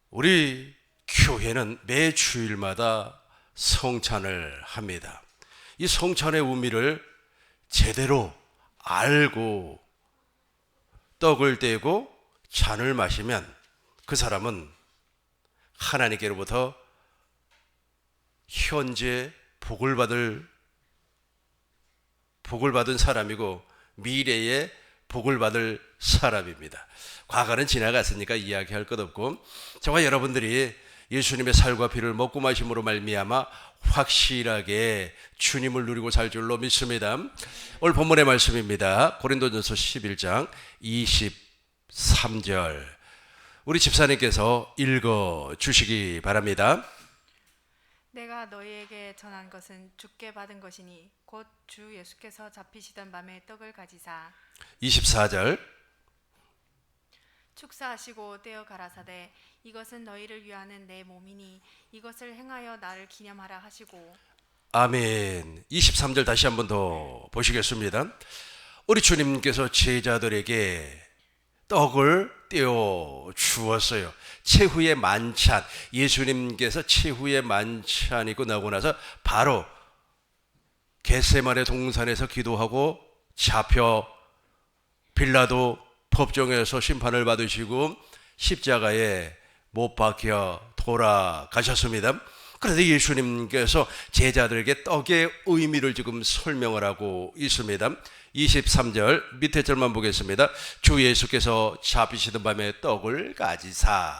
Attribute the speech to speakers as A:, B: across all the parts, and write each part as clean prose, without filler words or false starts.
A: 우리 교회는 매 주일마다 성찬을 합니다. 이 성찬의 의미를 제대로 알고 떡을 떼고 잔을 마시면 그 사람은 하나님께로부터 현재 복을 받은 사람이고 미래에 복을 받을 사람입니다. 과거는 지나갔으니까 이야기할 것 없고, 저와 여러분들이 예수님의 살과 피를 먹고 마심으로 말미암아 확실하게 주님을 누리고 살 줄로 믿습니다. 오늘 본문의 말씀입니다. 고린도전서 11장 23절 우리 집사님께서 읽어 주시기 바랍니다.
B: 내가 너희에게 전한 것은 주께 받은 것이니 곧 주 예수께서 잡히시던 밤에 떡을 가지사
A: 24절
B: 축사하시고 떼어 가라사대 이것은 너희를 위하는 내 몸이니 이것을 행하여 나를 기념하라 하시고.
A: 아멘. 23절 다시 한번 더 보시겠습니다. 우리 주님께서 제자들에게 떡을 떼어 주었어요. 최후의 만찬, 예수님께서 최후의 만찬이고 나고 나서 바로 겟세마네 동산에서 기도하고 잡혀 빌라도 법정에서 심판을 받으시고 십자가에 못 박혀 돌아가셨습니다. 그런데 예수님께서 제자들에게 떡의 의미를 지금 설명을 하고 있습니다. 23절 밑에 절만 보겠습니다. 주 예수께서 잡히시던 밤에 떡을 가지사.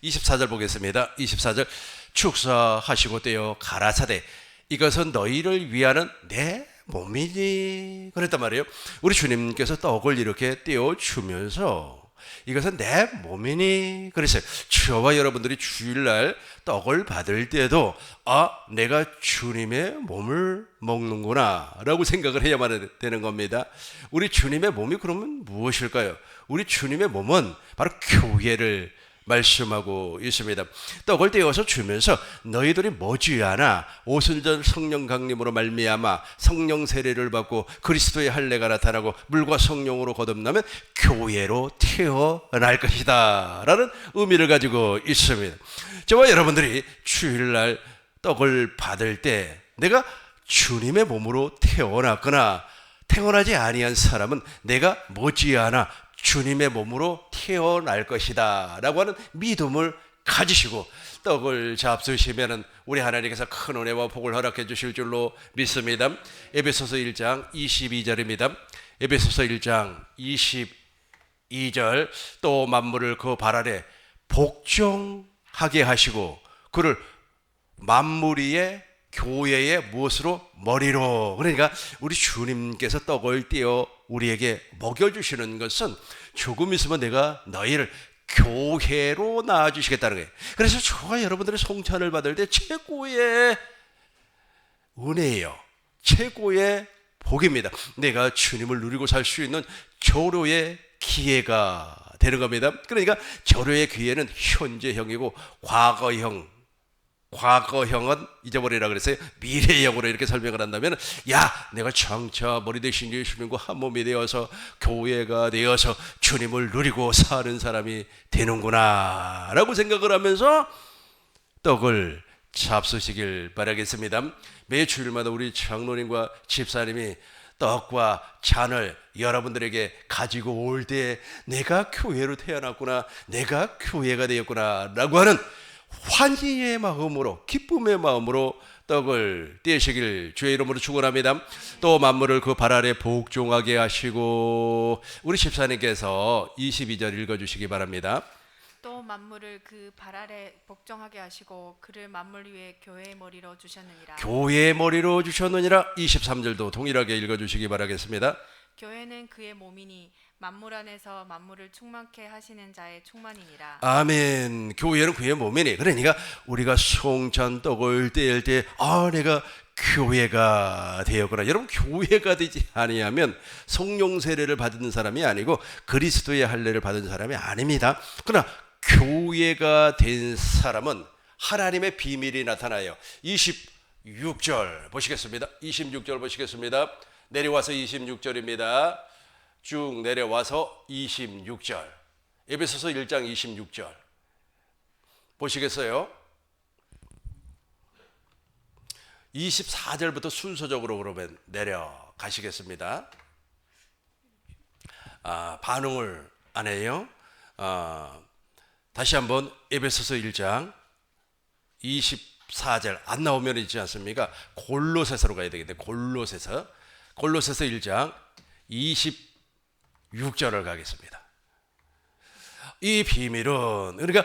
A: 24절 보겠습니다. 24절 축사하시고 떼어 가라사대 이것은 너희를 위하는 내 몸이니 그랬단 말이에요. 우리 주님께서 떡을 이렇게 떼어 주면서 이것은 내 몸이니 그랬어요. 저와 여러분들이 주일날 떡을 받을 때도 내가 주님의 몸을 먹는구나 라고 생각을 해야만 되는 겁니다. 우리 주님의 몸이 그러면 무엇일까요? 우리 주님의 몸은 바로 교회를 말씀하고 있습니다. 떡을 떼어서 주면서 너희들이 머지않아 오순절 성령 강림으로 말미암아 성령 세례를 받고 그리스도의 할례가 나타나고 물과 성령으로 거듭나면 교회로 태어날 것이다 라는 의미를 가지고 있습니다. 저와 여러분들이 주일날 떡을 받을 때 내가 주님의 몸으로 태어났거나 태어나지 아니한 사람은 내가 머지않아 주님의 몸으로 태어날 것이다 라고 하는 믿음을 가지시고 떡을 잡수시면 우리 하나님께서 큰 은혜와 복을 허락해 주실 줄로 믿습니다. 에베소서 1장 22절입니다. 에베소서 1장 22절 또 만물을 그 발 아래 복종하게 하시고 그를 만물 위에 교회의 무엇으로? 머리로. 그러니까 우리 주님께서 떡을 떼어 우리에게 먹여주시는 것은 조금 있으면 내가 너희를 교회로 낳아주시겠다는 거예요. 그래서 저와 여러분들의 성찬을 받을 때 최고의 은혜예요. 최고의 복입니다. 내가 주님을 누리고 살 수 있는 절호의 기회가 되는 겁니다. 그러니까 절호의 기회는 현재형이고 과거형은 잊어버리라 그랬어요. 미래형으로 이렇게 설명을 한다면 내가 장차 머리 대신 예수님과 한 몸이 되어서 교회가 되어서 주님을 누리고 사는 사람이 되는구나 라고 생각을 하면서 떡을 잡수시길 바라겠습니다. 매 주일마다 우리 장로님과 집사님이 떡과 잔을 여러분들에게 가지고 올 때 내가 교회로 태어났구나, 내가 교회가 되었구나 라고 하는 환희의 마음으로 기쁨의 마음으로 떡을 떼시길 주의 이름으로 축원합니다. 또 만물을 그 발 아래 복종하게 하시고 우리 집사님께서 22절 읽어주시기 바랍니다.
B: 또 만물을 그 발 아래 복종하게 하시고 그를 만물 위에 교회의 머리로 주셨느니라.
A: 교회의 머리로 주셨느니라. 23절도 동일하게 읽어주시기 바라겠습니다.
B: 교회는 그의 몸이니 만물 안에서 만물을 충만케 하시는 자의 충만이니라.
A: 아멘. 교회는 그의 몸이니. 그러니까 우리가 성찬 떡을 뗄 때 내가 교회가 되었구나. 여러분 교회가 되지 아니하면 성령 세례를 받은 사람이 아니고 그리스도의 할례를 받은 사람이 아닙니다. 그러나 교회가 된 사람은 하나님의 비밀이 나타나요. 26절 보시겠습니다. 26절 보시겠습니다. 내려와서 26절입니다. 쭉 내려와서 26절 에베소서 1장 26절 보시겠어요? 24절부터 순서적으로 그러면 내려가시겠습니다. 반응을 안 해요. 다시 한번 에베소서 1장 24절 안 나오면 있지 않습니까? 골로새서로 가야 되겠는데 골로새서 1장 26절을 가겠습니다. 이 비밀은 그러니까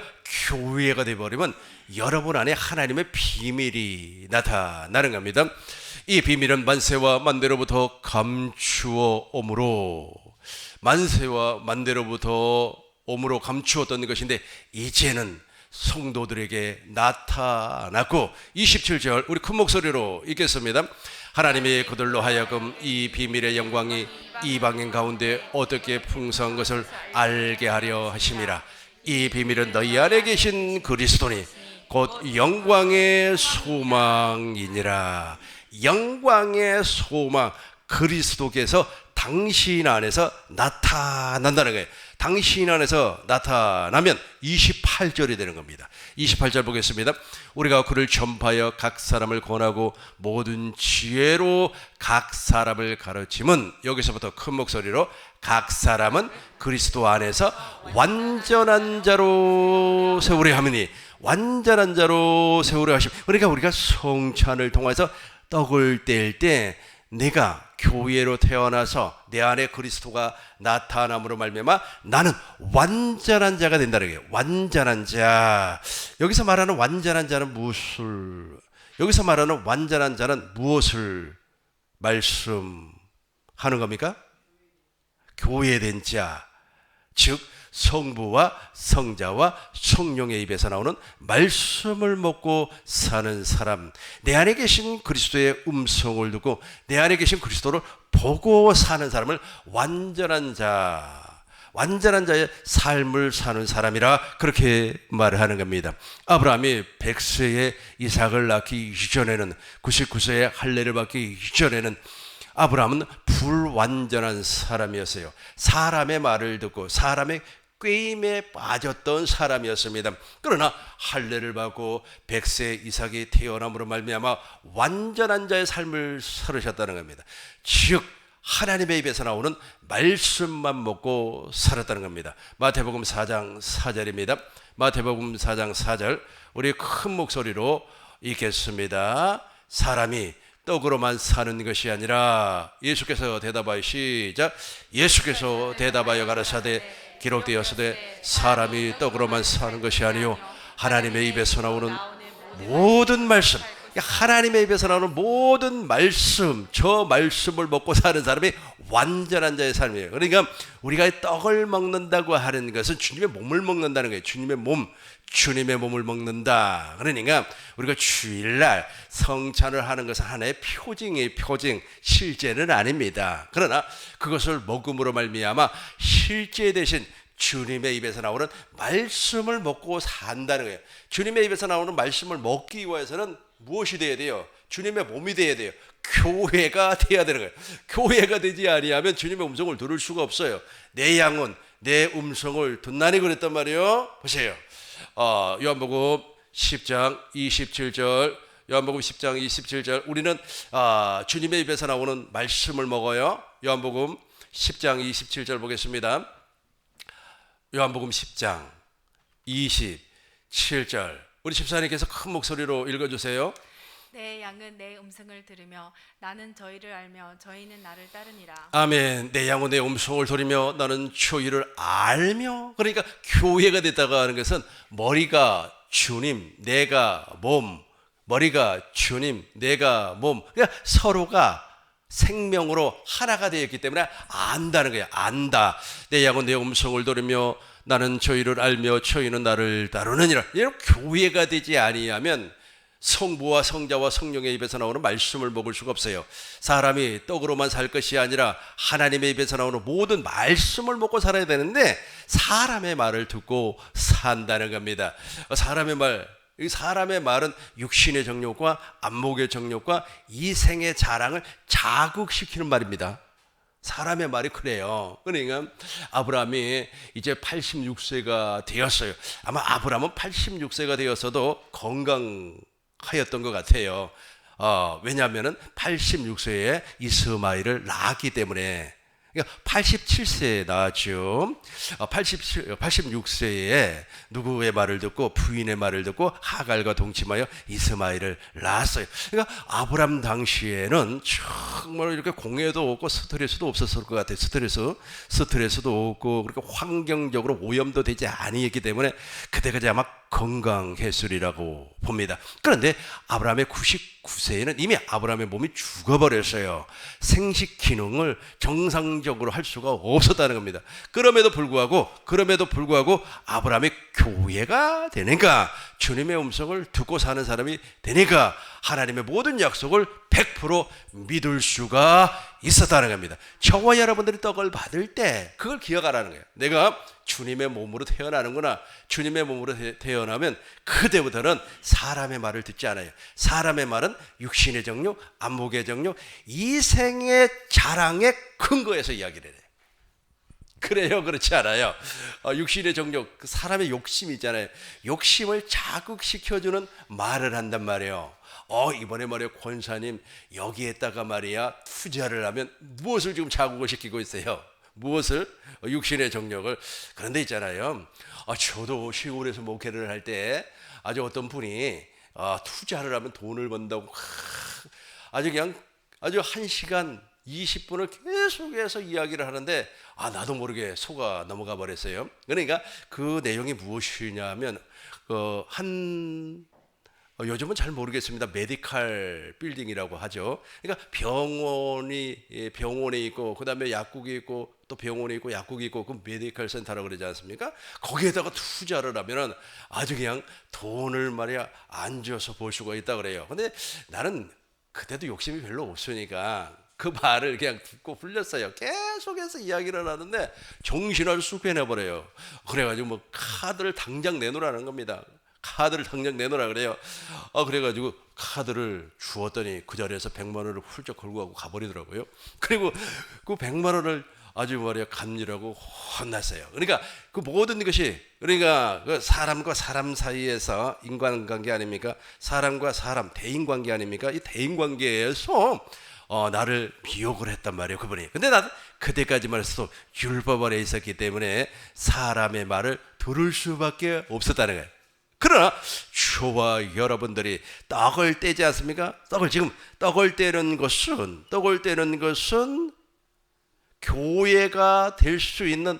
A: 교회가 되어버리면 여러분 안에 하나님의 비밀이 나타나는 겁니다. 이 비밀은 만세와 만대로부터 감추어 오므로 만세와 만대로부터 오므로 감추었던 것인데 이제는 성도들에게 나타났고 27절 우리 큰 목소리로 읽겠습니다. 하나님이 그들로 하여금 이 비밀의 영광이 이방인 가운데 어떻게 풍성한 것을 알게 하려 하심이라. 이 비밀은 너희 안에 계신 그리스도니 곧 영광의 소망이니라. 영광의 소망, 그리스도께서 당신 안에서 나타난다는 거예요. 당신 안에서 나타나면 28절이 되는 겁니다. 28절 보겠습니다. 우리가 그를 전파하여 각 사람을 권하고 모든 지혜로 각 사람을 가르침은, 여기서부터 큰 목소리로 각 사람은 그리스도 안에서 완전한 자로 세우려 하느니, 완전한 자로 세우려 하심. 그러니까 우리가 성찬을 통해서 떡을 뗄 때 내가 교회로 태어나서 내 안에 그리스도가 나타남으로 말미암아 나는 완전한 자가 된다는 거예요. 완전한 자. 여기서 말하는 완전한 자는 여기서 말하는 완전한 자는 무엇을 말씀하는 겁니까? 교회된 자, 즉 성부와 성자와 성령의 입에서 나오는 말씀을 먹고 사는 사람, 내 안에 계신 그리스도의 음성을 듣고 내 안에 계신 그리스도를 보고 사는 사람을 완전한 자의 삶을 사는 사람이라 그렇게 말을 하는 겁니다. 아브라함이 100세에 이삭을 낳기 이전에는, 99세에 할례를 받기 이전에는 아브라함은 불완전한 사람이었어요. 사람의 말을 듣고 사람의 꾀임에 빠졌던 사람이었습니다. 그러나 할례를 받고 100세 이삭이 태어남으로 말미암아 완전한 자의 삶을 살으셨다는 겁니다. 즉 하나님의 입에서 나오는 말씀만 먹고 살았다는 겁니다. 마태복음 4장 4절입니다. 마태복음 4장 4절 우리 큰 목소리로 읽겠습니다. 사람이 떡으로만 사는 것이 아니라, 예수께서 대답하여 시작. 예수께서 대답하여 가라사대 기록되었으되 사람이 떡으로만 사는 것이 아니요 하나님의 입에서 나오는 모든 말씀, 하나님의 입에서 나오는 모든 말씀, 저 말씀을 먹고 사는 사람이 완전한 자의 삶이에요. 그러니까 우리가 떡을 먹는다고 하는 것은 주님의 몸을 먹는다는 거예요. 주님의 몸을 먹는다. 그러니까 우리가 주일날 성찬을 하는 것은 하나의 표징이에요. 표징, 실제는 아닙니다. 그러나 그것을 먹음으로 말미암아 실제 대신 주님의 입에서 나오는 말씀을 먹고 산다는 거예요. 주님의 입에서 나오는 말씀을 먹기 위해서는 무엇이 돼야 돼요? 주님의 몸이 돼야 돼요. 교회가 돼야 되는 거예요. 교회가 되지 아니하면 주님의 음성을 들을 수가 없어요. 내 양은 내 음성을 듣나니 그랬단 말이에요. 보세요. 요한복음 10장 27절, 요한복음 10장 27절 우리는 주님의 입에서 나오는 말씀을 먹어요. 요한복음 10장 27절 보겠습니다. 요한복음 10장 27절 우리 집사님께서 큰 목소리로 읽어주세요.
B: 내 양은 내 음성을 들으며 나는 저희를 알며 저희는 나를 따르니라. 아멘.
A: 내 양은 내 음성을 들으며 나는 저희를 알며. 그러니까 교회가 됐다고 하는 것은 머리가 주님, 내가 몸, 머리가 주님, 내가 몸. 그러니까 서로가 생명으로 하나가 되었기 때문에 안다는 거예요. 안다. 내 양은 내 음성을 들으며 나는 저희를 알며 저희는 나를 따르느니라. 이런 교회가 되지 아니하면 성부와 성자와 성령의 입에서 나오는 말씀을 먹을 수가 없어요. 사람이 떡으로만 살 것이 아니라 하나님의 입에서 나오는 모든 말씀을 먹고 살아야 되는데 사람의 말을 듣고 산다는 겁니다. 사람의 말은 육신의 정욕과 안목의 정욕과 이생의 자랑을 자극시키는 말입니다. 사람의 말이 그래요. 그러니까 아브라함이 이제 86세가 되었어요. 아마 아브라함은 86세가 되었어도 건강하였던 것 같아요. 왜냐하면은 86세에 이스마엘을 낳았기 때문에. 그러니까 87세에 낳았죠. 86세에 누구의 말을 듣고 부인의 말을 듣고 하갈과 동침하여 이스마엘을 낳았어요. 그러니까 아브람 당시에는 정말 이렇게 공해도 없고 스트레스도 없었을 것 같아요. 스트레스도 없고 그렇게 환경적으로 오염도 되지 아니했기 때문에 그때까지 아마 건강했으리라고 봅니다. 그런데 아브라함의 99세에는 이미 아브라함의 몸이 죽어버렸어요. 생식 기능을 정상적으로 할 수가 없었다는 겁니다. 그럼에도 불구하고 아브라함이 교회가 되니까, 주님의 음성을 듣고 사는 사람이 되니까 하나님의 모든 약속을 100% 믿을 수가 있었다는 겁니다. 저와 여러분들이 떡을 받을 때 그걸 기억하라는 거예요. 내가 주님의 몸으로 태어나는구나. 주님의 몸으로 태어나면 그때부터는 사람의 말을 듣지 않아요. 사람의 말은 육신의 정욕, 안목의 정욕, 이생의 자랑의 근거에서 이야기를 해요. 그래요, 그렇지 않아요? 육신의 정욕, 사람의 욕심 있잖아요. 욕심을 자극시켜주는 말을 한단 말이에요. 이번에 말이야, 권사님 여기에다가 말이야 투자를 하면 무엇을 지금 자극을 시키고 있어요? 무엇을? 육신의 정욕을. 그런데 있잖아요, 저도 시골에서 목회를 할 때 아주 어떤 분이 투자를 하면 돈을 번다고 아주 1시간 20분을 계속해서 이야기를 하는데 나도 모르게 속아 넘어가 버렸어요. 그러니까 그 내용이 무엇이냐면 요즘은 잘 모르겠습니다. 메디칼 빌딩이라고 하죠. 그러니까 병원이 있고 그다음에 약국이 있고 또 병원이 있고 약국이 있고 그 메디칼 센터라고 그러지 않습니까? 거기에다가 투자를 하면은 아주 그냥 돈을 말이야 앉아서 볼 수가 있다 그래요. 근데 나는 그때도 욕심이 별로 없으니까 그 말을 그냥 듣고 풀렸어요. 계속해서 이야기를 하는데 정신을 쑥 빼내버려요. 그래가지고 뭐 카드를 당장 내놓으라는 겁니다. 카드를 당장 내놓으라 그래요. 그래가지고 카드를 주었더니 그 자리에서 100만 원을 훌쩍 걸고 가고 가버리더라고요. 그리고 그 100만 원을 아주 말이야 감리라고 혼났어요. 그러니까 그 모든 것이, 그러니까 그 사람과 사람 사이에서 인간관계 아닙니까? 사람과 사람 대인관계 아닙니까? 이 대인관계에서 나를 미혹을 했단 말이에요, 그분이. 근데 나는 그때까지만 해서도 율법 아래 있었기 때문에 사람의 말을 들을 수밖에 없었다는 거예요. 그러나 저와 여러분들이 떡을 떼지 않습니까? 떡을 떼는 것은 교회가 될 수 있는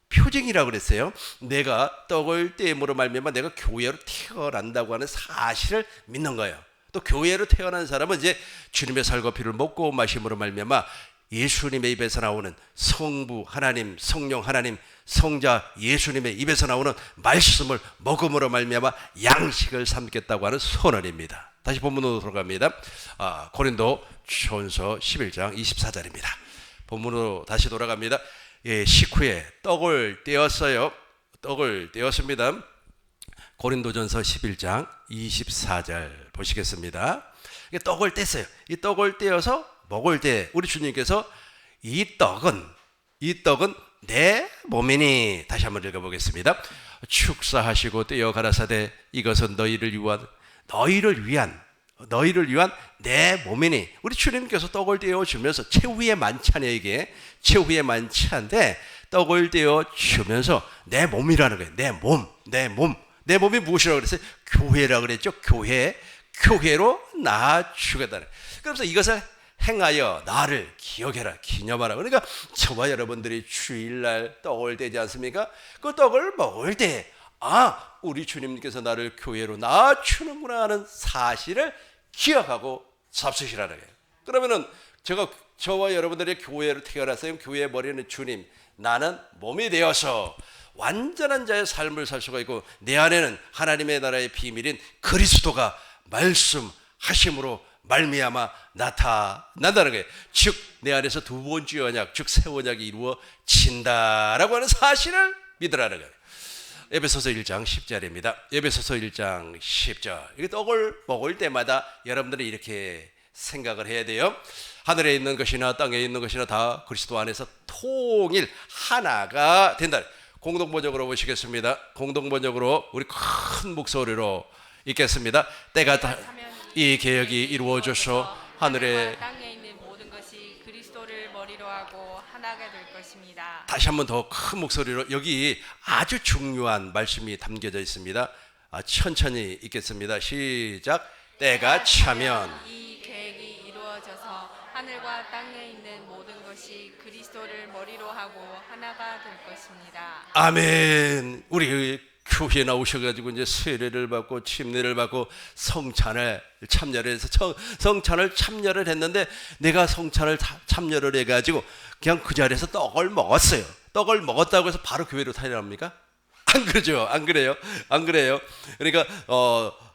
A: 표징이라고 그랬어요. 내가 떡을 떼므로 말미암아 내가 교회로 태어난다고 하는 사실을 믿는 거예요. 또 교회로 태어난 사람은 이제 주님의 살과 피를 먹고 마심으로 말미암아 예수님의 입에서 나오는 성부 하나님, 성령 하나님, 성자 예수님의 입에서 나오는 말씀을 먹음으로 말미암아 양식을 삼겠다고 하는 선언입니다. 다시 본문으로 돌아갑니다. 고린도 전서 11장 24절입니다. 본문으로 다시 돌아갑니다. 식후에 떡을 떼었어요. 떡을 떼었습니다. 고린도전서 11장 24절 보시겠습니다. 떡을 뗐어요. 이 떡을 떼어서 먹을 때 우리 주님께서 이 떡은 내 몸이니, 다시 한번 읽어보겠습니다. 축사하시고 떼어 가라사대 이것은 너희를 위한 내 몸이니. 우리 주님께서 떡을 떼어 주면서 최후의 만찬에, 이게 최후의 만찬인데 떡을 떼어 주면서 내 몸이라는 거예요. 내 몸이 무엇이라고 그랬어요? 교회라고 그랬죠. 교회로 낳아주겠다는. 그래서 이것을 행하여 나를 기억해라, 기념하라. 그러니까 저와 여러분들이 주일날 떡을 떼지 않습니까? 그 떡을 먹을 때 우리 주님께서 나를 교회로 낳아주는구나 하는 사실을 기억하고 잡수시라는 거예요. 그러면은 저와 여러분들의 교회로 태어났어요. 교회의 머리는 주님, 나는 몸이 되어서 완전한 자의 삶을 살 수가 있고 내 안에는 하나님의 나라의 비밀인 그리스도가 말씀하심으로 말미암아 나타난다는 거예요. 즉 내 안에서 두 번째 언약, 즉 새 언약이 이루어진다라고 하는 사실을 믿으라는 거예요. 에베소서 1장 10절입니다. 에베소서 1장 10절. 이게 떡을 먹을 때마다 여러분들이 이렇게 생각을 해야 돼요. 하늘에 있는 것이나 땅에 있는 것이나 다 그리스도 안에서 통일 하나가 된다. 공동번역으로 보시겠습니다. 공동번역으로 우리 큰 목소리로 읽겠습니다. 때가 이 계획이 이루어져서 하늘에
B: 땅에 있는 모든 것이 그리스도를 머리로 하고 하나가 될 것입니다.
A: 다시 한번 더 큰 목소리로 여기 아주 중요한 말씀이 담겨져 있습니다. 천천히 읽겠습니다. 시작. 때가 차면
B: 이 계획이 이루어져서 하늘과 땅에 있는 모든 것이 그리스도를 머리로 하고 하나가 될 것입니다.
A: 아멘. 우리 교회에 나오셔가지고 이제 세례를 받고 침례를 받고 성찬을 참여를 해서 성찬을 참여를 했는데 내가 성찬을 참여를 해가지고 그냥 그 자리에서 떡을 먹었어요. 떡을 먹었다고 해서 바로 교회로 타려합니까? 안 그러죠. 안 그래요. 안 그래요. 그러니까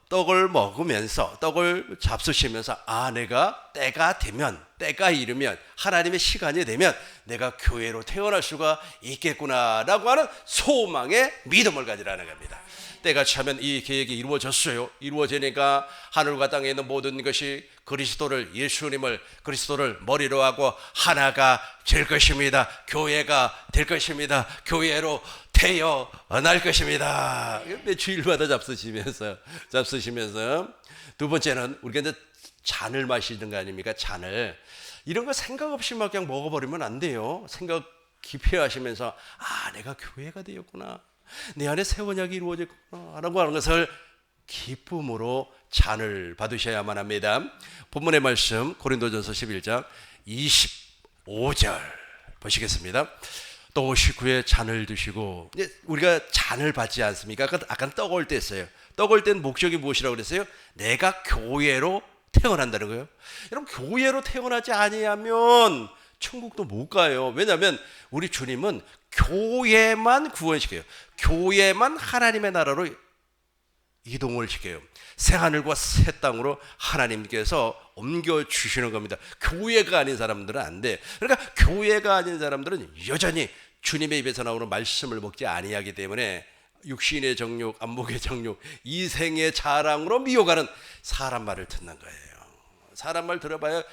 A: 떡을 먹으면서 떡을 잡수시면서 내가 때가 되면 때가 이르면 하나님의 시간이 되면 내가 교회로 태어날 수가 있겠구나라고 하는 소망의 믿음을 가지라는 겁니다. 때가 차면 이 계획이 이루어졌어요. 이루어지니까 하늘과 땅에 있는 모든 것이 그리스도를 예수님을 그리스도를 머리로 하고 하나가 될 것입니다. 교회가 될 것입니다. 교회로 태어날 것입니다. 주일마다 잡수시면서 두 번째는 우리가 이제 잔을 마시는 거 아닙니까? 잔을 이런 거 생각 없이 막 그냥 먹어버리면 안 돼요. 생각 깊이 하시면서 내가 교회가 되었구나. 내 안에 새 언약이 이루어졌구나 라고 하는 것을 기쁨으로 잔을 받으셔야만 합니다. 본문의 말씀 고린도전서 11장 25절 보시겠습니다. 또 식후에 잔을 드시고 우리가 잔을 받지 않습니까? 아까 떡 올 때 했어요. 떡 올 때는 목적이 무엇이라고 그랬어요? 내가 교회로 태어난다는 거예요. 여러분 교회로 태어나지 아니하면 천국도 못 가요. 왜냐하면 우리 주님은 교회만 구원시켜요. 교회만 하나님의 나라로 이동을 시켜요. 새 하늘과 새 땅으로 하나님께서 옮겨주시는 겁니다. 교회가 아닌 사람들은 안 돼. 그러니까 교회가 아닌 사람들은 여전히 주님의 입에서 나오는 말씀을 먹지 아니하기 때문에 육신의 정욕, 안목의 정욕, 이생의 자랑으로 미혹하는 사람 말을 듣는 거예요. 사람 말 들어봐야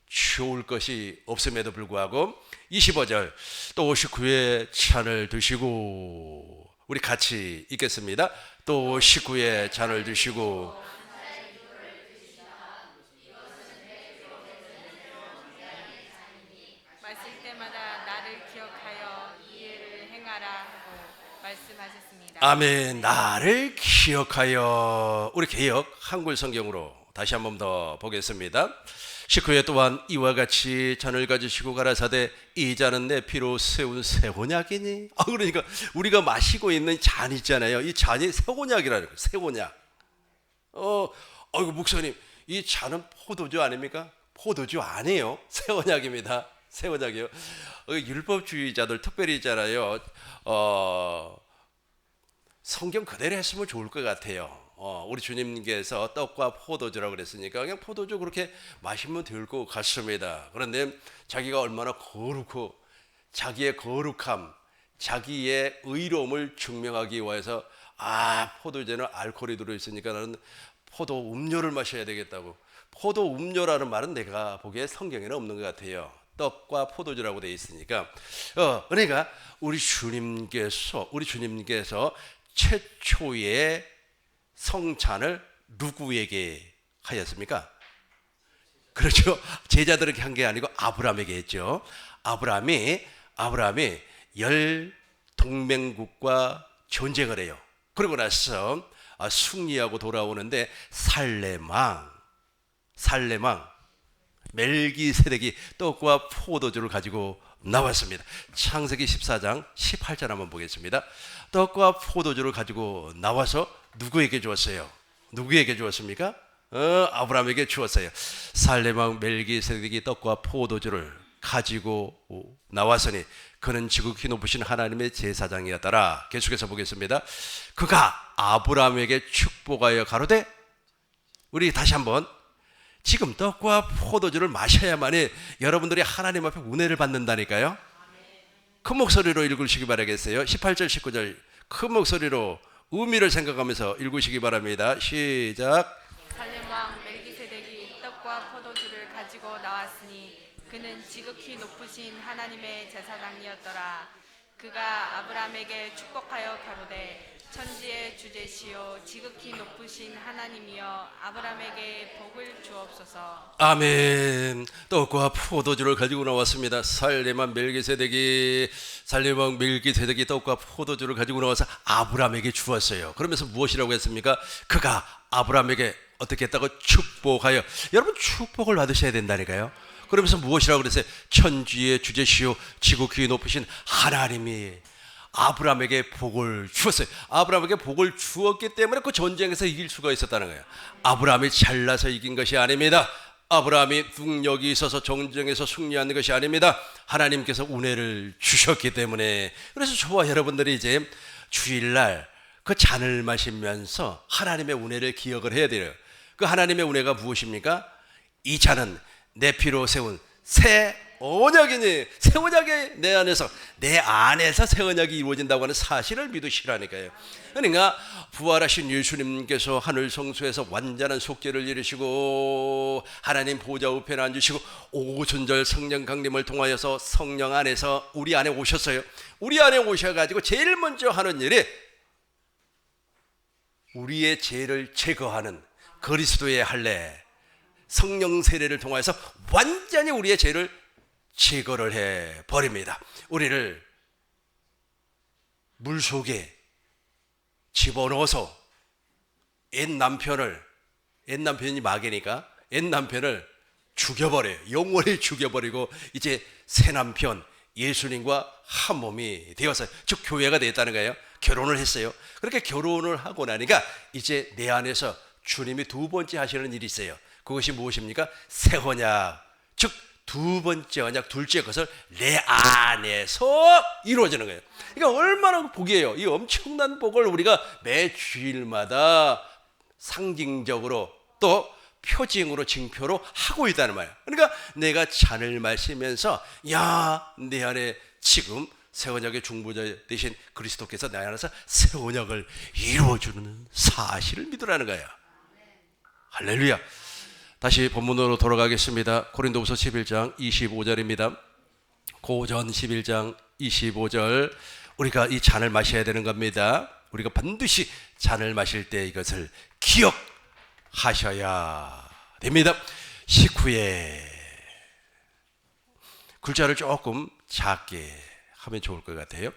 A: 좋을 것이 없음에도 불구하고 25절 또 식후에 잔을 드시고 우리 같이 읽겠습니다. 또 식후에 잔을 드시고
B: 마실 때마다 나를 기억하여 이해를 행하라 하고 말씀하셨습니다.
A: 아멘. 나를 기억하여 우리 개역 한글 성경으로 다시 한 번 더 보겠습니다. 식후에 또한 이와 같이 잔을 가지시고 가라사대 이 잔은 내 피로 세운 새 언약이니. 그러니까 우리가 마시고 있는 잔 있잖아요. 이 잔이 새 언약이라는 거예요. 새 언약. 목사님 이 잔은 포도주 아닙니까? 포도주 아니에요. 새 언약입니다. 새 언약이요. 율법주의자들 특별히 있잖아요. 성경 그대로 했으면 좋을 것 같아요. 우리 주님께서 떡과 포도주라고 그랬으니까 그냥 포도주 그렇게 마시면 될 것 같습니다. 그런데 자기가 얼마나 거룩하고 자기의 거룩함, 자기의 의로움을 증명하기 위해서 포도주에는 알코올이 들어있으니까 나는 포도 음료를 마셔야 되겠다고. 포도 음료라는 말은 내가 보기에 성경에는 없는 것 같아요. 떡과 포도주라고 되어 있으니까. 그러니까 우리 주님께서 최초의 성찬을 누구에게 하였습니까? 그렇죠. 제자들에게 한 게 아니고 아브라함에게 했죠. 아브라함이 열 동맹국과 전쟁을 해요. 그러고 나서 승리하고 돌아오는데 살렘왕 멜기세덱이 떡과 포도주를 가지고 나왔습니다. 창세기 14장 18절 한번 보겠습니다. 떡과 포도주를 가지고 나와서 누구에게 주었어요? 누구에게 주었습니까? 아브라함에게 주었어요. 살렘왕 멜기세덱이 떡과 포도주를 가지고 나왔으니 그는 지극히 높으신 하나님의 제사장이었더라. 계속해서 보겠습니다. 그가 아브라함에게 축복하여 가로되 우리 다시 한번 지금 떡과 포도주를 마셔야만이 여러분들이 하나님 앞에 은혜를 받는다니까요. 큰 목소리로 읽으시기 바라겠어요. 18절 19절 큰 목소리로 의미를 생각하면서 읽으시기 바랍니다. 시작.
B: 살렘왕 멜기세덱이 떡과 떡과 포도주를 가지고 나왔으니 그는 지극히 높으신 하나님의 제사장이었더라. 그가 아브라함에게 축복하여 가로되 천지의 주제시요 지극히 높으신 하나님이여 아브라함에게 복을 주옵소서.
A: 아멘. 떡과 포도주를 가지고 나왔습니다. 살림왕 멜기세덱이 떡과 포도주를 가지고 나와서 아브라함에게 주었어요. 그러면서 무엇이라고 했습니까? 그가 아브라함에게 어떻게 했다고? 축복하여. 여러분, 축복을 받으셔야 된다니까요. 그러면서 무엇이라고 그랬어요? 천지의 주제시요 지극히 높으신 하나님이 아브라함에게 복을 주었어요. 아브라함에게 복을 주었기 때문에 그 전쟁에서 이길 수가 있었다는 거예요. 아브라함이 잘나서 이긴 것이 아닙니다. 아브라함이 능력이 있어서 전쟁에서 승리한 것이 아닙니다. 하나님께서 은혜를 주셨기 때문에. 그래서 저와 여러분들이 이제 주일날 그 잔을 마시면서 하나님의 은혜를 기억을 해야 돼요. 그 하나님의 은혜가 무엇입니까? 이 잔은 내 피로 세운 새 언약이니, 새 언약이 내 안에서 새 언약이 이루어진다고 하는 사실을 믿으시라니까요. 그러니까 부활하신 예수님께서 하늘 성소에서 완전한 속죄를 이루시고 하나님 보좌 우편에 앉으시고 오순절 성령 강림을 통하여서 성령 안에서 우리 안에 오셨어요. 우리 안에 오셔가지고 제일 먼저 하는 일이 우리의 죄를 제거하는 그리스도의 할례, 성령 세례를 통해서 완전히 우리의 죄를 제거를 해 버립니다. 우리를 물속에 집어넣어서 옛 남편이 마귀니까 옛 남편을 죽여버려요. 영원히 죽여버리고 이제 새 남편 예수님과 한 몸이 되었어요. 즉 교회가 되었다는 거예요. 결혼을 했어요. 그렇게 결혼을 하고 나니까 이제 내 안에서 주님이 두 번째 하시는 일이 있어요. 그것이 무엇입니까? 새 언약, 즉 두 번째 언약, 둘째 것을 내 안에서 이루어지는 거예요. 그러니까 얼마나 복이에요. 이 엄청난 복을 우리가 매 주일마다 상징적으로 또 표징으로 징표로 하고 있다는 말이에요. 그러니까 내가 잔을 마시면서 내 안에 지금 새 언약의 중보자 되신 그리스도께서 내 안에서 새 언약을 이루어주는 사실을 믿으라는 거예요. 할렐루야. 다시 본문으로 돌아가겠습니다. 고린도후서 11장 25절입니다. 고전 11장 25절. 우리가 이 잔을 마셔야 되는 겁니다. 우리가 반드시 잔을 마실 때 이것을 기억하셔야 됩니다. 식후에 글자를 조금 작게 하면 좋을 것 같아요.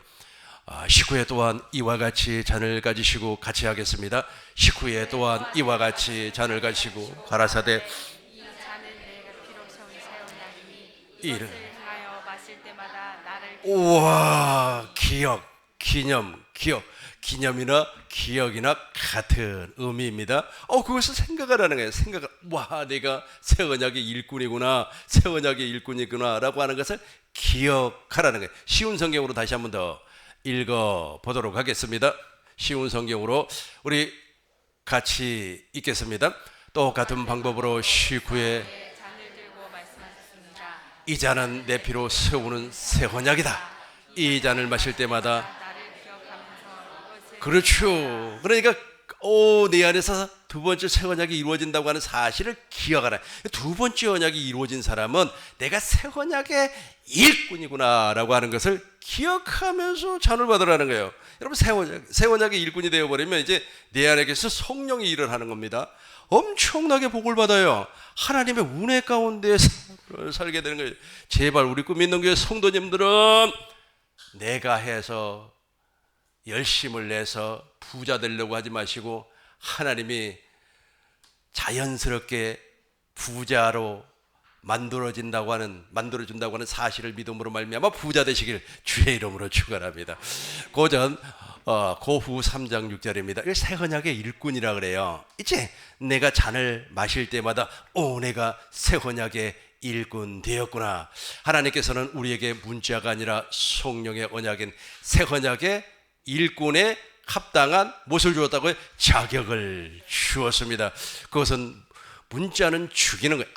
A: 식후에 또한 이와 같이 잔을 가지시고 같이 하겠습니다. 식후에 또한 이와 같이 잔을 가지시고 가라사대
B: 이 잔은 내가 피로 세운 새 언약이니
A: 이를
B: 이것을 행하여 마실 때마다 나를
A: 우와 기념이나 기억이나 같은 의미입니다. 그것을 생각하라는 거예요. 내가 새 언약의 일꾼이구나, 새 언약의 일꾼이구나라고 하는 것을 기억하라는 거예요. 쉬운 성경으로 다시 한 번 더 읽어 보도록 하겠습니다. 쉬운 성경으로 우리 같이 읽겠습니다. 똑같은 방법으로 식후에
B: 잔을 들고 말씀하셨습니다.
A: 이 잔은 내 피로 세우는 새 언약이다. 이 잔을 마실 때마다
B: 나를 기억하면서 이것을
A: 그렇죠. 그러니까 내 안에서 두 번째 새 언약이 이루어진다고 하는 사실을 기억하라. 두 번째 언약이 이루어진 사람은 내가 새 언약의 일꾼이구나라고 하는 것을 기억하면서 잔을 받으라는 거예요. 여러분 새 언약의 일꾼이 되어버리면 이제 내 안에서 성령이 일을 하는 겁니다. 엄청나게 복을 받아요. 하나님의 은혜 가운데 살게 되는 거예요. 제발 우리 꿈 있는 교회 성도님들은 내가 해서 열심을 내서 부자 되려고 하지 마시고 하나님이 자연스럽게 부자로 만들어준다고 하는 사실을 믿음으로 말미암아 부자 되시길 주의 이름으로 축원합니다. 고전 고후 3장 6절입니다. 새 언약의 일꾼이라 그래요. 이제 내가 잔을 마실 때마다 내가 새 언약의 일꾼 되었구나. 하나님께서는 우리에게 문자가 아니라 성령의 언약인 새 언약의 일꾼에 합당한 무엇을 주었다고요? 자격을 주었습니다. 그것은 문자는 죽이는 거예요.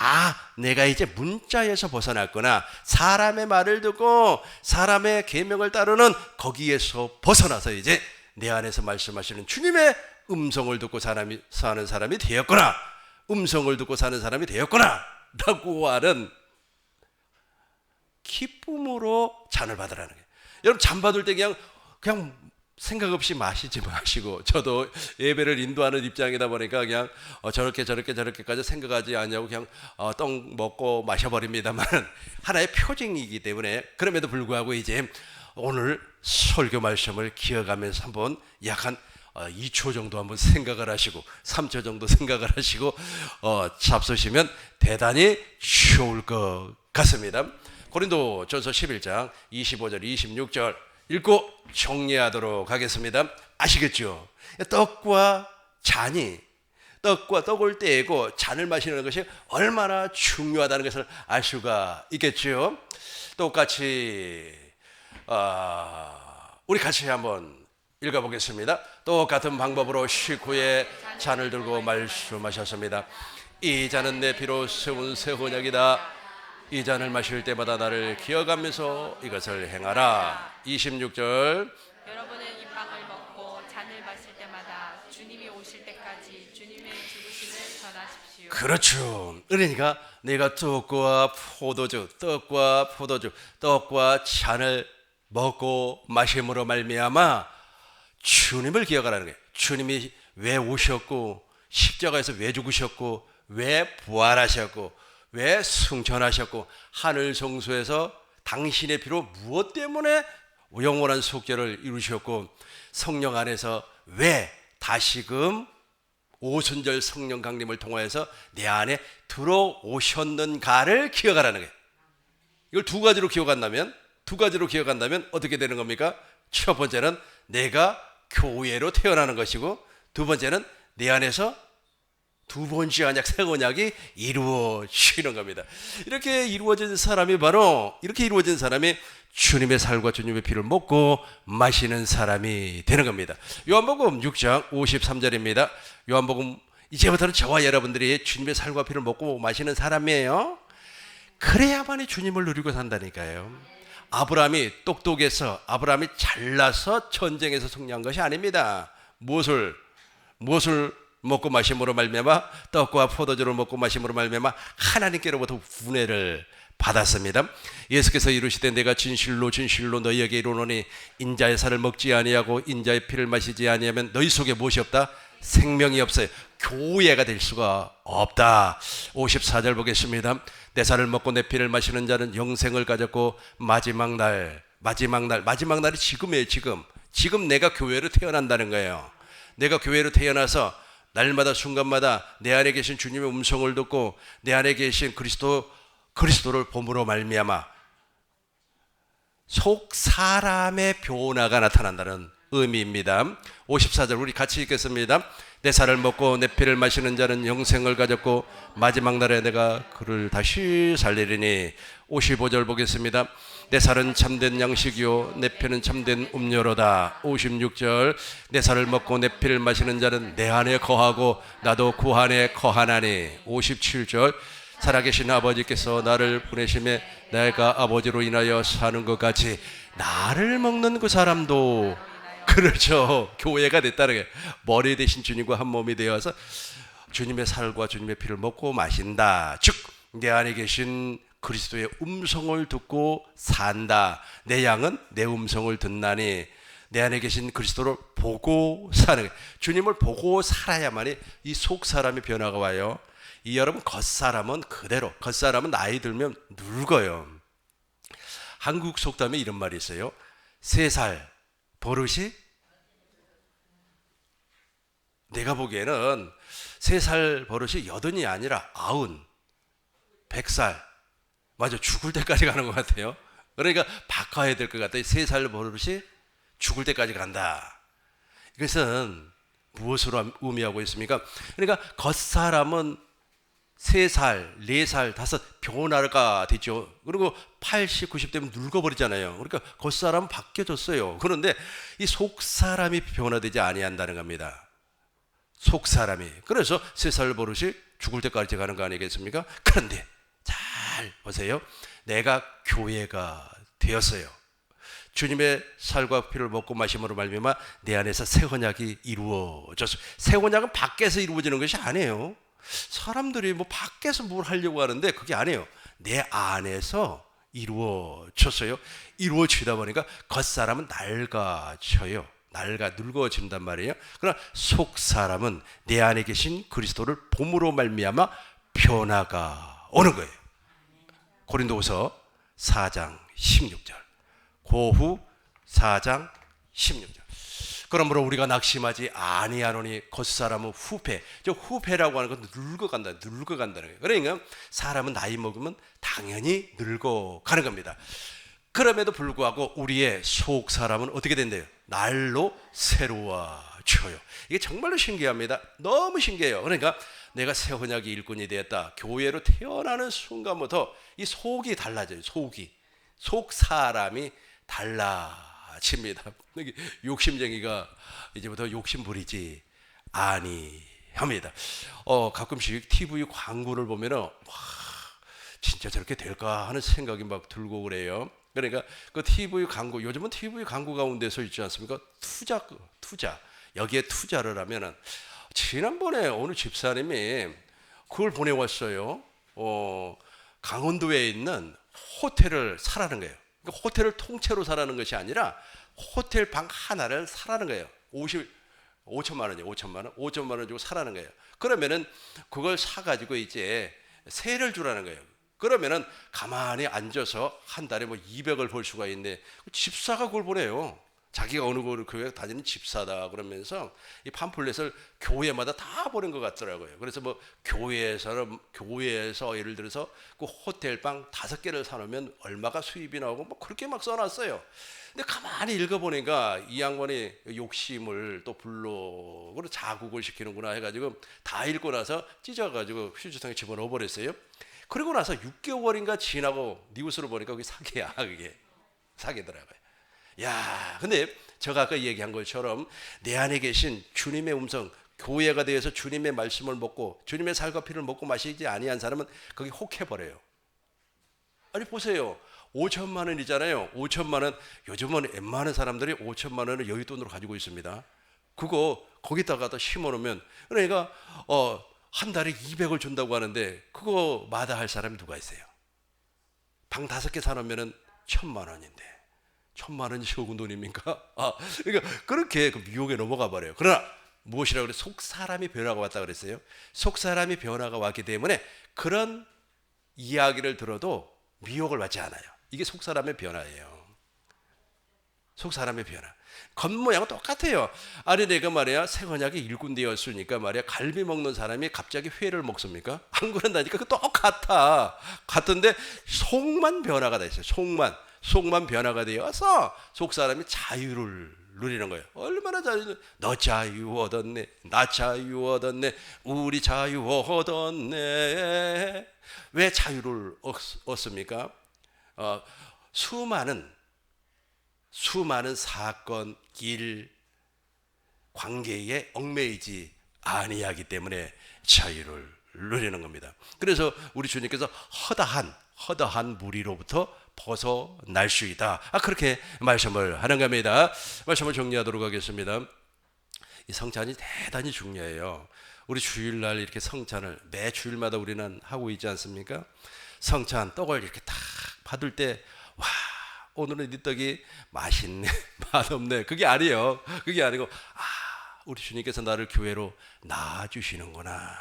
A: 내가 이제 문자에서 벗어났구나. 사람의 말을 듣고 사람의 계명을 따르는 거기에서 벗어나서 이제 내 안에서 말씀하시는 주님의 음성을 듣고 사는 사람이 되었구나. 음성을 듣고 사는 사람이 되었구나 라고 하는 기쁨으로 잔을 받으라는 거예요. 여러분 잔 받을 때 그냥 생각 없이 마시지 마시고, 저도 예배를 인도하는 입장이다 보니까 그냥 저렇게까지 생각하지 않냐고 그냥 떡 먹고 마셔버립니다만 하나의 표징이기 때문에, 그럼에도 불구하고 이제 오늘 설교 말씀을 기억하면서 한번 약 한 2초 정도 한번 생각을 하시고 3초 정도 생각을 하시고 잡수시면 대단히 좋을 것 같습니다. 고린도전서 11장 25절 26절 읽고 정리하도록 하겠습니다. 아시겠죠? 떡과 떡을 떼고 잔을 마시는 것이 얼마나 중요하다는 것을 알 수가 있겠죠. 똑같이 우리 같이 한번 읽어보겠습니다. 똑같은 방법으로 식후에 잔을 들고 말씀하셨습니다. 이 잔은 내 피로 세운 새 언약이다. 이 잔을 마실 때마다 나를 기억하면서 이것을 행하라. 26절
B: 여러분은 이 빵을 먹고 잔을 마실 때마다 주님이 오실 때까지 주님의 죽으심을 전하십시오.
A: 그렇죠. 그러니까 내가 떡과 잔을 먹고 마심으로 말미암아 주님을 기억하라는 거예요. 주님이 왜 오셨고, 십자가에서 왜 죽으셨고, 왜 부활하셨고, 왜 승천하셨고, 하늘 성소에서 당신의 피로 무엇 때문에 영원한 속죄를 이루셨고, 성령 안에서 왜 다시금 오순절 성령 강림을 통하여서 내 안에 들어오셨는가를 기억하라는 거예요. 이걸 두 가지로 기억한다면 어떻게 되는 겁니까? 첫 번째는 내가 교회로 태어나는 것이고, 두 번째는 내 안에서 두 번째 언약, 새 언약이 이루어지는 겁니다. 이렇게 이루어진 사람이 주님의 살과 주님의 피를 먹고 마시는 사람이 되는 겁니다. 요한복음 6장 53절입니다. 요한복음, 이제부터는 저와 여러분들이 주님의 살과 피를 먹고 마시는 사람이에요. 그래야만이 주님을 누리고 산다니까요. 아브라함이 똑똑해서, 아브라함이 잘나서 전쟁에서 승리한 것이 아닙니다. 무엇을 먹고 마심으로 말미암아, 떡과 포도주를 먹고 마심으로 말미암아 하나님께로부터 분혜를 받았습니다. 예수께서 이르시되 내가 진실로 너희에게 이르노니 인자의 살을 먹지 아니하고 인자의 피를 마시지 아니하면 너희 속에 무엇이 없다? 생명이 없어요. 교회가 될 수가 없다. 54절 보겠습니다. 내 살을 먹고 내 피를 마시는 자는 영생을 가졌고 마지막 날이 지금이에요. 지금 내가 교회로 태어난다는 거예요. 내가 교회로 태어나서 날마다 순간마다 내 안에 계신 주님의 음성을 듣고 내 안에 계신 그리스도를 봄으로 말미암아 속 사람의 변화가 나타난다는 의미입니다. 54절 우리 같이 읽겠습니다. 내 살을 먹고 내 피를 마시는 자는 영생을 가졌고 마지막 날에 내가 그를 다시 살리리니. 55절 보겠습니다. 내 살은 참된 양식이요 내 피는 참된 음료로다. 56절 내 살을 먹고 내 피를 마시는 자는 내 안에 거하고 나도 그 안에 거하나니. 57절 살아계신 아버지께서 나를 보내심에 내가 아버지로 인하여 사는 것 같이 나를 먹는 그 사람도, 그렇죠, 교회가 됐다는 게 머리 대신 주님과 한 몸이 되어서 주님의 살과 주님의 피를 먹고 마신다. 즉 내 안에 계신 그리스도의 음성을 듣고 산다. 내 양은 내 음성을 듣나니. 내 안에 계신 그리스도를 보고 사는 거예요. 주님을 보고 살아야만이 이 속 사람이 변화가 와요. 이 여러분, 겉사람은 그대로, 겉사람은 나이 들면 늙어요. 한국 속담에 이런 말이 있어요. 3살 버릇이, 내가 보기에는 3살 버릇이 80이 아니라 90, 100살, 맞아, 죽을 때까지 가는 것 같아요. 그러니까 바꿔야 될 것 같아요. 3살 버릇이 죽을 때까지 간다. 이것은 무엇으로 의미하고 있습니까? 그러니까 겉사람은 3살, 4살, 5 변화가 됐죠. 그리고 80, 90 되면 늙어버리잖아요. 그러니까 겉사람은 바뀌어졌어요. 그런데 이 속사람이 변화되지 아니한다는 겁니다. 속사람이. 그래서 3살 버릇이 죽을 때까지 가는 거 아니겠습니까? 그런데 잘 보세요. 내가 교회가 되었어요. 주님의 살과 피를 먹고 마심으로 말미암아 내 안에서 새 언약이 이루어졌어요. 새 언약은 밖에서 이루어지는 것이 아니에요. 사람들이 뭐 밖에서 뭘 하려고 하는데 그게 아니에요. 내 안에서 이루어졌어요. 이루어지다 보니까 겉사람은 낡아져요. 늙어진단 말이에요. 그러나 속사람은 내 안에 계신 그리스도를 봄으로 말미암아 변화가 오는 거예요. 고린도후서 4장 16절. 고후 4장 16절. 그러므로 우리가 낙심하지 아니하노니 겉사람은 후패. 저 후패라고 하는 건 늙어간다는 거예요. 그러니까 사람은 나이 먹으면 당연히 늙어가는 겁니다. 그럼에도 불구하고 우리의 속 사람은 어떻게 된대요? 날로 새로워져요. 이게 정말로 신기합니다. 너무 신기해요. 그러니까 내가 새 언약의 일꾼이 되었다. 교회로 태어나는 순간부터 이 속이 달라져요. 속 사람이 달라집니다. 욕심쟁이가 이제부터 욕심 부리지 아니합니다. 가끔씩 TV 광고를 보면은 와, 진짜 저렇게 될까 하는 생각이 막 들고 그래요. 그러니까 그 TV 광고, 요즘은 TV 광고 가운데서 있지 않습니까? 투자. 여기에 투자를 하면은, 지난번에 어느 집사님이 그걸 보내왔어요. 강원도에 있는 호텔을 사라는 거예요. 그러니까 호텔을 통째로 사라는 것이 아니라 호텔 방 하나를 사라는 거예요. 5천만 원이에요. 5천만 원 주고 사라는 거예요. 그러면은 그걸 사가지고 이제 세를 주라는 거예요. 그러면은 가만히 앉아서 한 달에 뭐 200을 벌 수가 있는데 집사가 그걸 보내요. 자기가 어느 교회 다니는 집사다 그러면서 이 팜플렛을 교회마다 다 보낸 것 같더라고요. 그래서 뭐 교회에서 예를 들어서 그 호텔 방 5개를 사놓으면 얼마가 수입이 나오고 뭐 그렇게 막 써놨어요. 근데 가만히 읽어보니까 이 양반이 욕심을 또 불로 자국을 시키는구나 해가지고 다 읽고 나서 찢어가지고 휴지통에 집어넣어 버렸어요. 그리고 나서 6개월인가 지나고 뉴스를 보니까 그게 사기야. 그게 사기더라고요. 야, 근데 제가 아까 얘기한 것처럼 내 안에 계신 주님의 음성, 교회가 되어서 주님의 말씀을 먹고 주님의 살과 피를 먹고 마시지 아니한 사람은 거기 혹해버려요. 아니 보세요. 5천만 원이잖아요. 5천만 원. 요즘은 웬만한 사람들이 5천만 원을 여윳돈으로 가지고 있습니다. 그거 거기다가 심어놓으면, 그러니까 한 달에 200을 준다고 하는데 그거 마다할 사람이 누가 있어요? 방 5개 사놓으면 1,000만 원인데 1,000만 원이 적은 돈입니까? 그러니까 그렇게 그 미혹에 넘어가 버려요. 그러나 무엇이라고 그래? 속 사람이 변화가 왔다 그랬어요. 속 사람이 변화가 왔기 때문에 그런 이야기를 들어도 미혹을 받지 않아요. 이게 속 사람의 변화예요. 속 사람의 변화. 겉모양은 똑같아요. 아니 내가 말이야 새 언약의 일꾼 되었으니까 말이야 갈비 먹는 사람이 갑자기 회를 먹습니까? 안 그런다니까. 그 똑같아. 같은데 속만 변화가 돼 있어요. 속만 변화가 되어서 속 사람이 자유를 누리는 거예요. 얼마나 너 자유 얻었네, 나 자유 얻었네, 우리 자유 얻었네. 왜 자유를 얻습니까? 수많은 사건, 일, 관계에 얽매이지 아니하기 때문에 자유를 누리는 겁니다. 그래서 우리 주님께서 허다한 무리로부터 벗어날 수 있다. 그렇게 말씀을 하는 겁니다. 말씀을 정리하도록 하겠습니다. 이 성찬이 대단히 중요해요. 우리 주일날 이렇게 성찬을 매 주일마다 우리는 하고 있지 않습니까? 성찬 떡을 이렇게 딱 받을 때 와, 오늘은 네 떡이 맛있네, 맛없네. 그게 아니에요. 그게 아니고 우리 주님께서 나를 교회로 낳아주시는구나.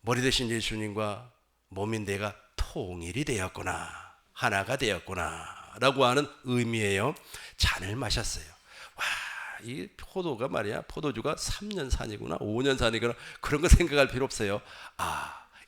A: 머리 대신 예수님과 몸인 내가 통일이 되었구나, 하나가 되었구나 라고 하는 의미예요. 잔을 마셨어요. 와, 이 포도가 말이야, 포도주가 3년 산이구나 5년 산이구나 그런 거 생각할 필요 없어요.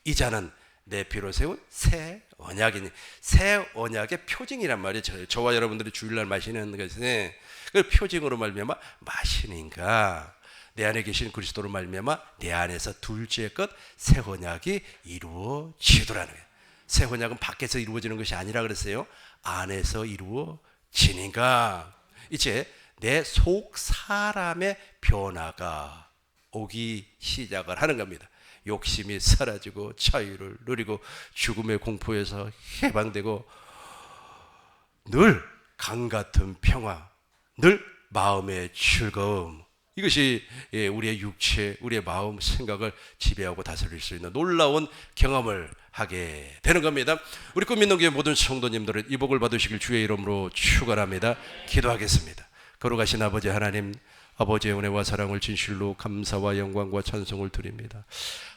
A: 이 잔은 내 피로 세운 새 언약이니, 새 언약의 표징이란 말이에요. 저와 여러분들이 주일날 마시는 것은 그 표징으로 말미암아 마시니까 내 안에 계신 그리스도로 말미암아 내 안에서 둘째 것 새 언약이 이루어지더라는 거예요. 새 언약은 밖에서 이루어지는 것이 아니라 그랬어요. 안에서 이루어지니까 이제 내 속 사람의 변화가 오기 시작을 하는 겁니다. 욕심이 사라지고 자유를 누리고 죽음의 공포에서 해방되고 늘 강같은 평화, 늘 마음의 즐거움, 이것이 우리의 육체, 우리의 마음, 생각을 지배하고 다스릴 수 있는 놀라운 경험을 하게 되는 겁니다. 우리 꿈 있는 교회 모든 성도님들은 이 복을 받으시길 주의 이름으로 축원합니다. 기도하겠습니다. 거룩하신 아버지 하나님, 아버지의 은혜와 사랑을 진실로 감사와 영광과 찬송을 드립니다.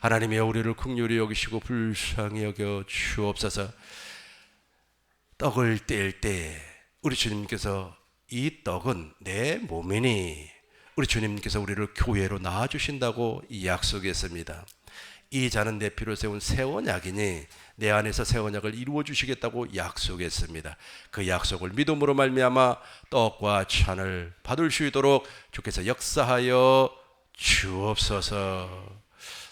A: 하나님이여, 우리를 긍휼히 여기시고 불쌍히 여겨 주옵소서. 떡을 뗄 때 우리 주님께서 이 떡은 내 몸이니, 우리 주님께서 우리를 교회로 낳아주신다고 약속했습니다. 이 잔은 내 피로 세운 새 언약이니 내 안에서 새 언약을 이루어 주시겠다고 약속했습니다. 그 약속을 믿음으로 말미암아 떡과 잔을 받을 수 있도록 주께서 역사하여 주옵소서.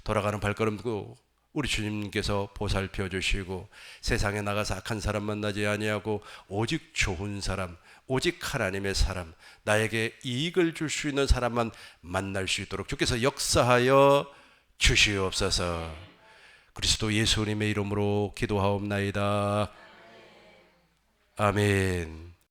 A: 돌아가는 발걸음도 우리 주님께서 보살펴 주시고 세상에 나가서 악한 사람 만나지 아니하고 오직 좋은 사람, 오직 하나님의 사람, 나에게 이익을 줄 수 있는 사람만 만날 수 있도록 주께서 역사하여 주시옵소서. 그리스도 예수님의 이름으로 기도하옵나이다. 아멘.